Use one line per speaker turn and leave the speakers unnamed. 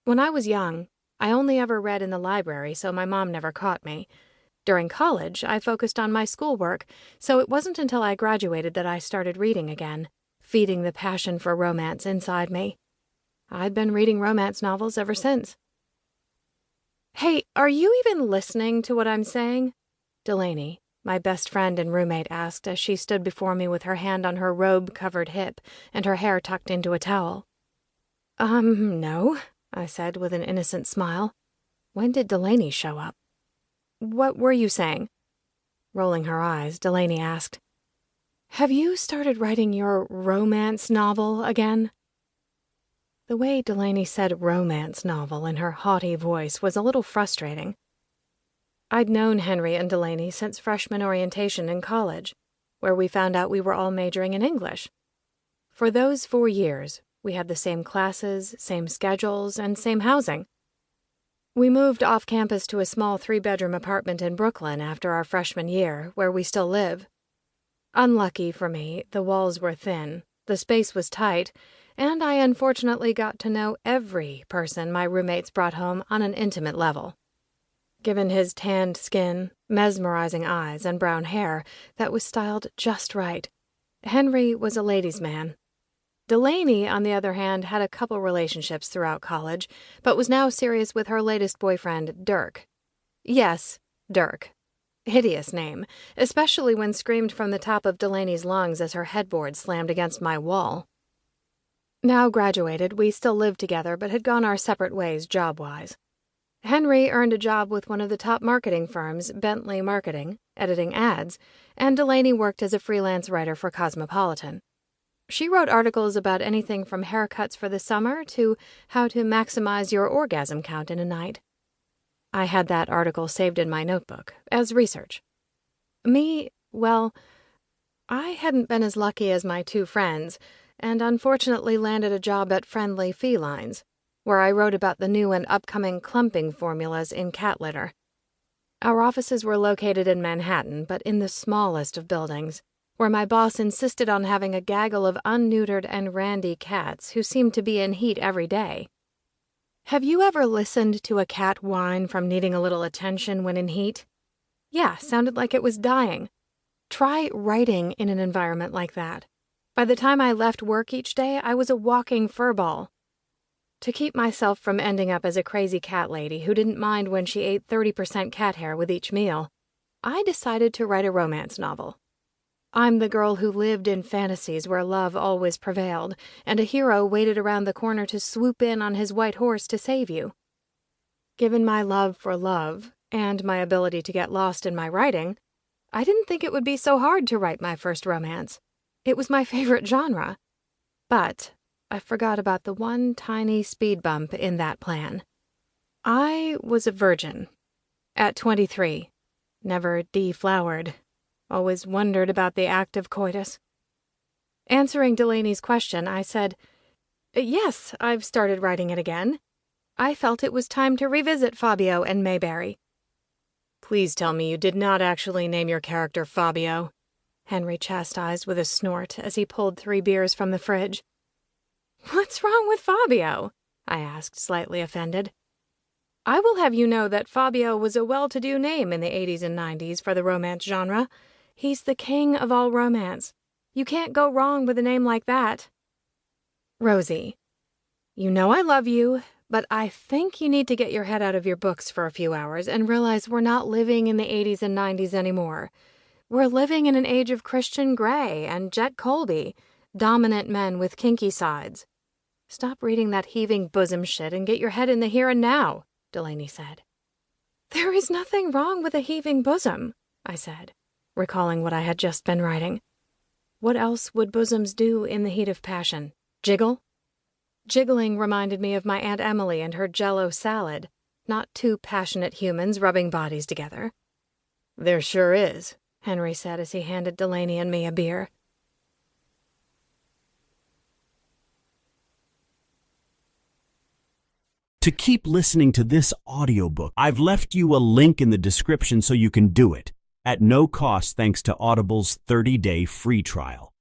When I was young, I only ever read in the library, so my mom never caught me. During college, I focused on my schoolwork, so it wasn't until I graduated that I started reading again, feeding the passion for romance inside me. I'd been reading romance novels ever since. Hey, are you even listening to what I'm saying? Delaney, my best friend and roommate, asked as she stood before me with her hand on her robe-covered hip and her hair tucked into a towel. No, I said with an innocent smile. When did Delaney show up? What were you saying? Rolling her eyes, Delaney asked, Have you started writing your romance novel again? The way Delaney said romance novel in her haughty voice was a little frustrating. I'd known Henry and Delaney since freshman orientation in college, where we found out we were all majoring in English. For those 4 years, we had the same classes, same schedules, and same housing. We moved off campus to a small 3-bedroom apartment in Brooklyn after our freshman year, where we still live. Unlucky for me, the walls were thin, the space was tight, and I unfortunately got to know every person my roommates brought home on an intimate level. Given his tanned skin, mesmerizing eyes, and brown hair that was styled just right, Henry was a ladies' man. Delaney, on the other hand, had a couple relationships throughout college, but was now serious with her latest boyfriend, Dirk. Yes, Dirk. Hideous name, especially when screamed from the top of Delaney's lungs as her headboard slammed against my wall. Now graduated, we still lived together but had gone our separate ways job-wise. Henry earned a job with one of the top marketing firms, Bentley Marketing, editing ads, and Delaney worked as a freelance writer for Cosmopolitan. She wrote articles about anything from haircuts for the summer to how to maximize your orgasm count in a night. I had that article saved in my notebook, as research. Me, well, I hadn't been as lucky as my 2 friends, and unfortunately landed a job at Friendly Felines, where I wrote about the new and upcoming clumping formulas in cat litter. Our offices were located in Manhattan, but in the smallest of buildings, where my boss insisted on having a gaggle of unneutered and randy cats who seemed to be in heat every day. Have you ever listened to a cat whine from needing a little attention when in heat? Yeah, sounded like it was dying. Try writing in an environment like that. By the time I left work each day, I was a walking furball. To keep myself from ending up as a crazy cat lady who didn't mind when she ate 30% cat hair with each meal, I decided to write a romance novel. I'm the girl who lived in fantasies where love always prevailed, and a hero waited around the corner to swoop in on his white horse to save you. Given my love for love, and my ability to get lost in my writing, I didn't think it would be so hard to write my first romance. It was my favorite genre. But I forgot about the one tiny speed bump in that plan. I was a virgin. At 23. Never deflowered. Always wondered about the act of coitus. Answering Delaney's question, I said, Yes, I've started writing it again. I felt it was time to revisit Fabio and Mayberry. Please tell me you did not actually name your character Fabio, Henry chastised with a snort as he pulled 3 beers from the fridge. What's wrong with Fabio? I asked, slightly offended. I will have you know that Fabio was a well-to-do name in the 80s and 90s for the romance genre. He's the king of all romance. You can't go wrong with a name like that. Rosie, you know I love you, but I think you need to get your head out of your books for a few hours and realize we're not living in the 80s and 90s anymore. We're living in an age of Christian Grey and Jet Colby, dominant men with kinky sides. Stop reading that heaving bosom shit and get your head in the here and now, Delaney said. There is nothing wrong with a heaving bosom, I said, recalling what I had just been writing. What else would bosoms do in the heat of passion? Jiggle? Jiggling reminded me of my Aunt Emily and her Jell-O salad, not 2 passionate humans rubbing bodies together. There sure is, Henry said as he handed Delaney and me a beer.
To keep listening to this audiobook, I've left you a link in the description so you can do it, at no cost thanks to Audible's 30-day free trial.